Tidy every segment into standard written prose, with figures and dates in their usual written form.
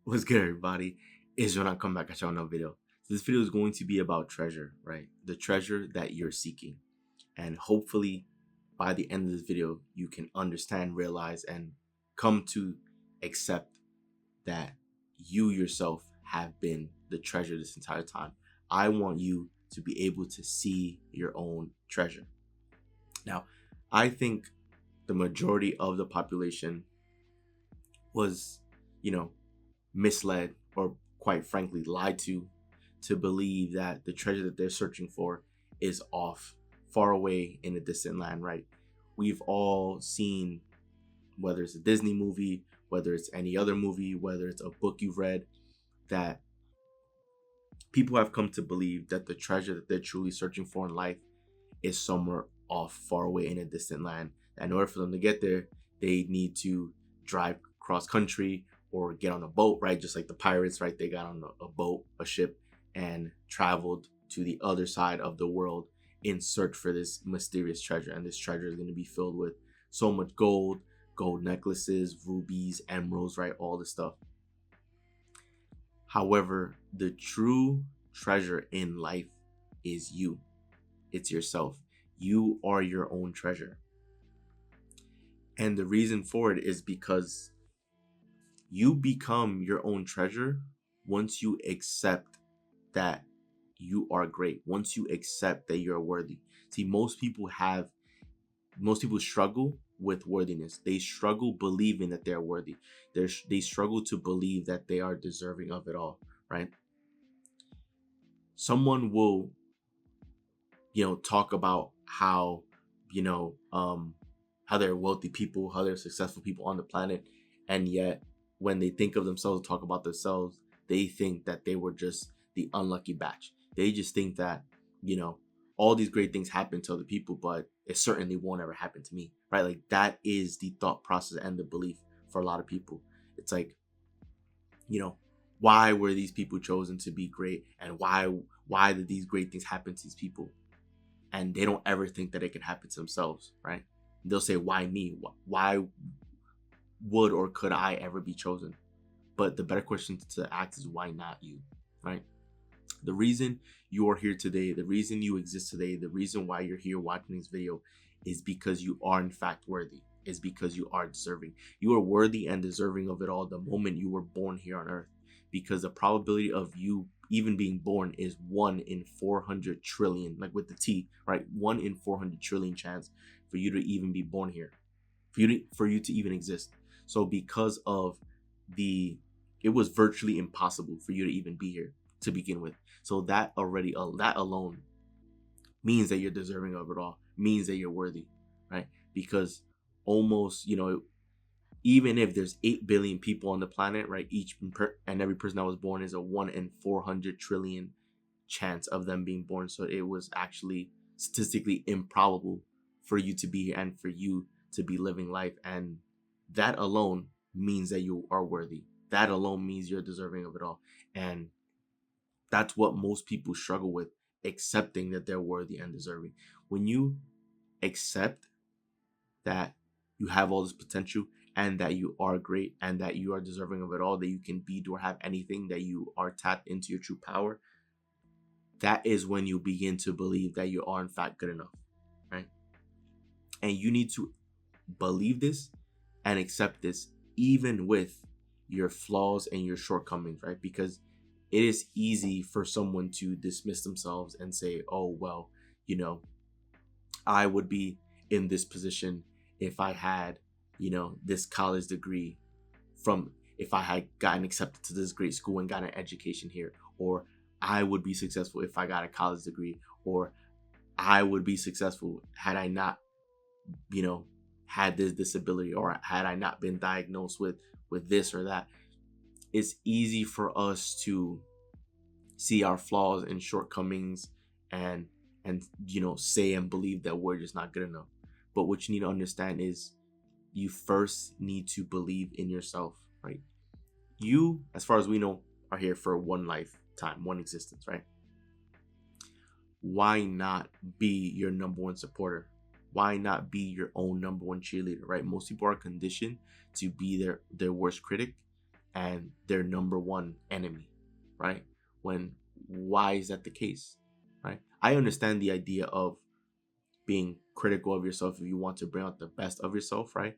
What's good, everybody? It's when I come back at y'all another video. So this video is going to be about treasure, right? The treasure that you're seeking. And hopefully by the end of this video, you can understand, realize, and come to accept that you yourself have been the treasure this entire time. I want you to be able to see your own treasure. Now, I think the majority of the population was, you know, misled or quite frankly lied to believe that the treasure that they're searching for is off, far away in a distant land, right? We've all seen, whether it's a Disney movie, whether it's any other movie, whether it's a book you've read, that people have come to believe that the treasure that they're truly searching for in life is somewhere off, far away in a distant land. And in order for them to get there, they need to drive cross country or get on a boat, right? Just like the pirates, right? They got on a boat, a ship, and traveled to the other side of the world in search for this mysterious treasure. And this treasure is going to be filled with so much gold, gold necklaces, rubies, emeralds, right? All this stuff. However, the true treasure in life is you. It's yourself. You are your own treasure. And the reason for it is because you become your own treasure once you accept that you are great, once you accept that you're worthy. See, most people struggle with worthiness. They struggle believing that they're worthy. They struggle to believe that they are deserving of it all, right? Someone will, talk about how, how they're wealthy people, how they're successful people on the planet, and yet when they think of themselves, talk about themselves, they think that they were just the unlucky batch. They just think that, all these great things happen to other people, but it certainly won't ever happen to me, right? Like that is the thought process and the belief for a lot of people. It's like, why were these people chosen to be great, and why did these great things happen to these people? And they don't ever think that it can happen to themselves, right? They'll say, why me? Why would or could I ever be chosen? But the better question to ask is, why not you, right? The reason you are here today, the reason you exist today, the reason why you're here watching this video is because you are in fact worthy, is because you are deserving. You are worthy and deserving of it all the moment you were born here on earth, because the probability of you even being born is 1 in 400 trillion, like with the T, right? 1 in 400 trillion chance for you to even be born here, for you to even exist. So because of it was virtually impossible for you to even be here to begin with. So that alone means that you're deserving of it all, means that you're worthy, right? Because almost, even if there's 8 billion people on the planet, right, and every person that was born is a 1 in 400 trillion chance of them being born. So it was actually statistically improbable for you to be here and for you to be living life. And that alone means that you are worthy. That alone means you're deserving of it all. And that's what most people struggle with, accepting that they're worthy and deserving. When you accept that you have all this potential and that you are great and that you are deserving of it all, that you can be, do, or have anything, that you are tapped into your true power, that is when you begin to believe that you are in fact good enough, right? And you need to believe this and accept this even with your flaws and your shortcomings, right? Because it is easy for someone to dismiss themselves and say, oh, well, I would be in this position if I had, this college degree, if I had gotten accepted to this great school and got an education here, or I would be successful if I got a college degree, or I would be successful had I not, had this disability, or had I not been diagnosed with this or that. It's easy for us to see our flaws and shortcomings and say and believe that we're just not good enough. But what you need to understand is you first need to believe in yourself, right? You, as far as we know, are here for one lifetime, one existence, right? Why not be your number one supporter? Why not be your own number one cheerleader, right? Most people are conditioned to be their worst critic, and their number one enemy, right? When why is that the case, right? I understand the idea of being critical of yourself if you want to bring out the best of yourself, right?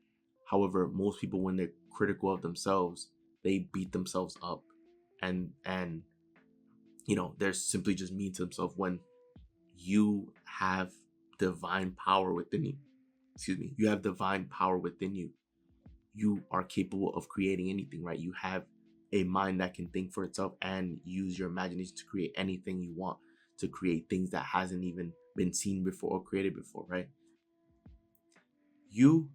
However, most people when they're critical of themselves, they beat themselves up, and they're simply just mean to themselves when you have divine power within you. Excuse me. You have divine power within you. You are capable of creating anything, right? You have a mind that can think for itself and use your imagination to create anything you want, to create things that hasn't even been seen before or created before, right? You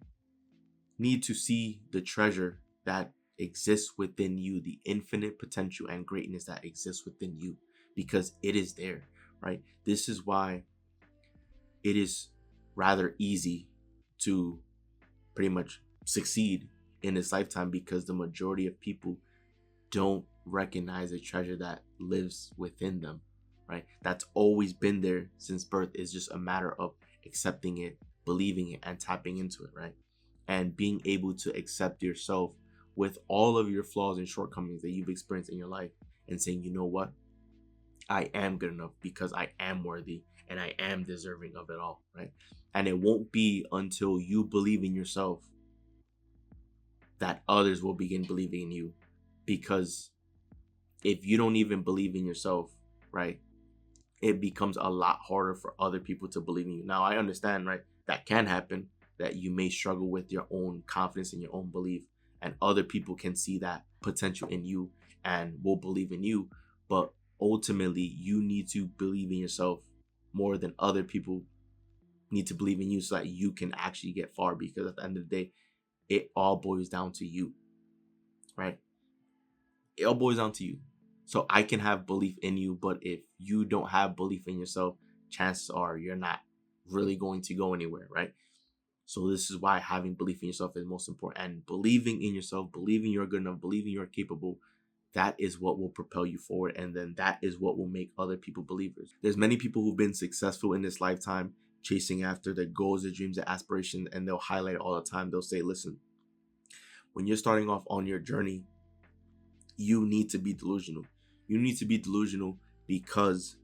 need to see the treasure that exists within you, the infinite potential and greatness that exists within you, because it is there, right? This is why it is rather easy to pretty much succeed in this lifetime, because the majority of people don't recognize the treasure that lives within them, right? That's always been there since birth. It's just a matter of accepting it, believing it, and tapping into it, right? And being able to accept yourself with all of your flaws and shortcomings that you've experienced in your life, and saying, you know what? I am good enough because I am worthy and I am deserving of it all, right? And it won't be until you believe in yourself that others will begin believing in you. Because if you don't even believe in yourself, right, it becomes a lot harder for other people to believe in you. Now, I understand, right, that can happen, that you may struggle with your own confidence and your own belief, and other people can see that potential in you and will believe in you. But ultimately, you need to believe in yourself more than other people need to believe in you, so that you can actually get far. Because at the end of the day, it all boils down to you, right? It all boils down to you. So I can have belief in you, but if you don't have belief in yourself, chances are you're not really going to go anywhere, right? So this is why having belief in yourself is most important. And believing in yourself, believing you're good enough, believing you're capable, that is what will propel you forward. And then that is what will make other people believers. There's many people who've been successful in this lifetime, chasing after their goals, their dreams, their aspirations, and they'll highlight it all the time. They'll say, listen, when you're starting off on your journey, you need to be delusional. You need to be delusional because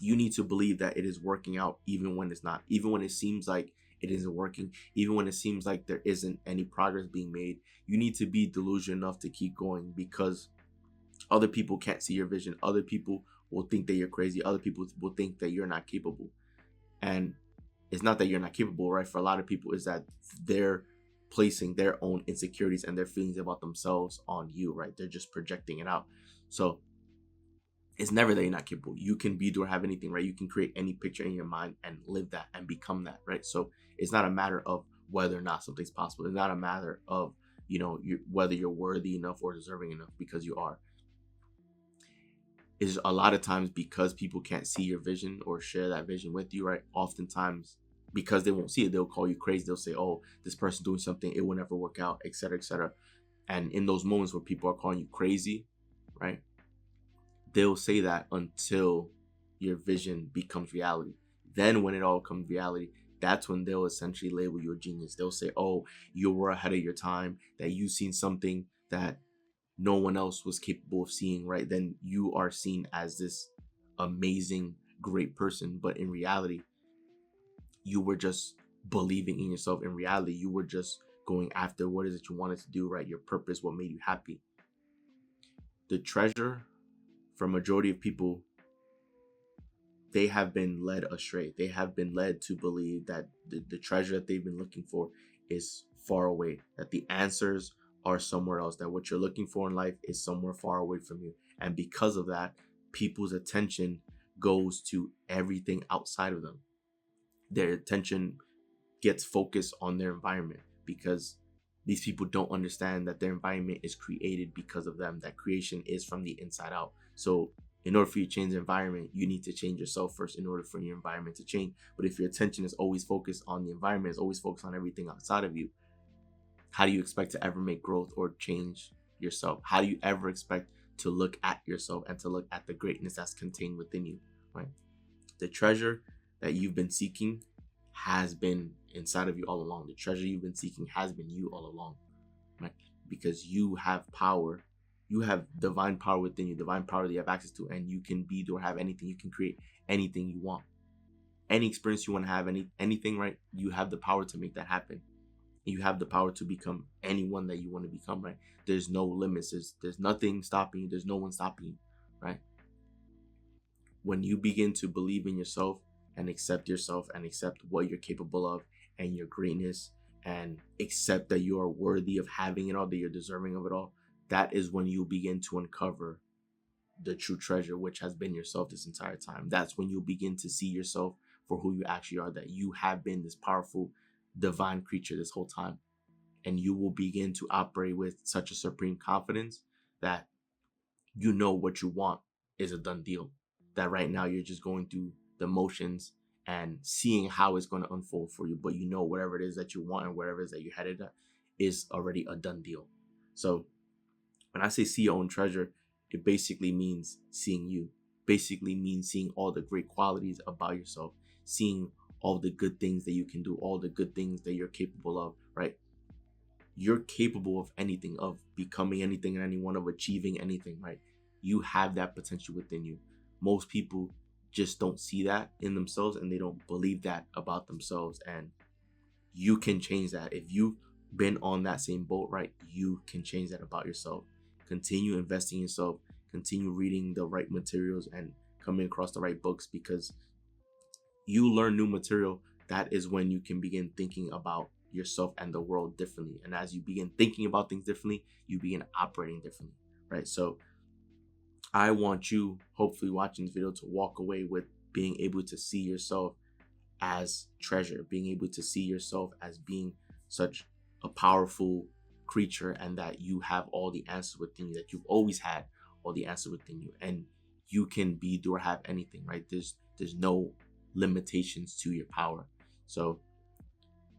you need to believe that it is working out even when it's not, even when it seems like it isn't working, even when it seems like there isn't any progress being made. You need to be delusional enough to keep going, because other people can't see your vision. Other people will think that you're crazy. Other people will think that you're not capable. And it's not that you're not capable, right? For a lot of people, is that they're placing their own insecurities and their feelings about themselves on you, right? They're just projecting it out. So it's never that you're not capable. You can be, do, or have anything, right? You can create any picture in your mind and live that and become that, right? So it's not a matter of whether or not something's possible. It's not a matter of, whether you're worthy enough or deserving enough, because you are. Is a lot of times because people can't see your vision or share that vision with you, right? Oftentimes, because they won't see it, they'll call you crazy. They'll say, oh, this person doing something, it will never work out, etc., etc. And in those moments where people are calling you crazy, right, they'll say that until your vision becomes reality. Then when it all becomes reality, that's when they'll essentially label you a genius. They'll say, oh, you were ahead of your time, that you've seen something that no one else was capable of seeing, right? Then you are seen as this amazing, great person. But in reality, you were just believing in yourself. In reality, you were just going after what is it you wanted to do, right? Your purpose, what made you happy. The treasure, for a majority of people, they have been led astray. They have been led to believe that the treasure that they've been looking for is far away, that the answers are somewhere else, that what you're looking for in life is somewhere far away from you. And because of that, people's attention goes to everything outside of them. Their attention gets focused on their environment, because these people don't understand that their environment is created because of them, that creation is from the inside out. So in order for you to change the environment, you need to change yourself first in order for your environment to change. But if your attention is always focused on the environment, is always focused on everything outside of you, how do you expect to ever make growth or change yourself? How do you ever expect to look at yourself and to look at the greatness that's contained within you, right? The treasure that you've been seeking has been inside of you all along. The treasure you've been seeking has been you all along, right? Because you have power You have divine power within you, divine power that you have access to, and you can be, do, or have anything. You can create anything you want, any experience you want to have, anything, right? You have the power to make that happen. You have the power to become anyone that you want to become, right? There's no limits. There's nothing stopping you. There's no one stopping you, right? When you begin to believe in yourself and accept what you're capable of and your greatness, and accept that you are worthy of having it all, that you're deserving of it all, that is when you begin to uncover the true treasure, which has been yourself this entire time. That's when you begin to see yourself for who you actually are, that you have been this powerful divine creature this whole time. And you will begin to operate with such a supreme confidence that you know what you want is a done deal. That right now you're just going through the motions and seeing how it's going to unfold for you. But you know whatever it is that you want and wherever it is that you're headed at is already a done deal. So when I say see your own treasure, it basically means seeing you. Basically means seeing all the great qualities about yourself, seeing all the good things that you can do, all the good things that you're capable of, right? You're capable of anything, of becoming anything and anyone, of achieving anything, right? You have that potential within you. Most people just don't see that in themselves, and they don't believe that about themselves. And you can change that. If you've been on that same boat, right, you can change that about yourself. Continue investing in yourself, continue reading the right materials and coming across the right books, because you learn new material. That is when you can begin thinking about yourself and the world differently. And as you begin thinking about things differently, you begin operating differently, right? So I want you, hopefully watching this video, to walk away with being able to see yourself as treasure, being able to see yourself as being such a powerful creature, and that you have all the answers within you, that you've always had all the answers within you, and you can be, do, or have anything, right? There's no limitations to your power. So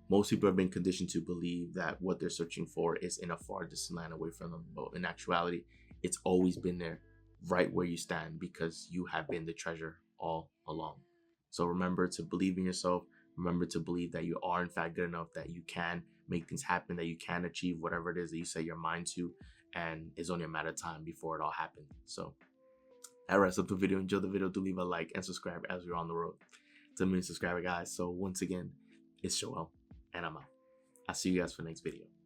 most people have been conditioned to believe that what they're searching for is in a far distant land away from them, but in actuality, it's always been there, right where you stand, because you have been the treasure all along. So remember to believe in yourself. Remember to believe that you are in fact good enough, that you can make things happen, that you can achieve whatever it is that you set your mind to, and it's only a matter of time before it all happens. So that wraps up the video. Enjoy the video. Do leave a like and subscribe as we're on the road to 1 million subscriber, guys. So once again, it's Joel, and I'm out. I'll see you guys for the next video.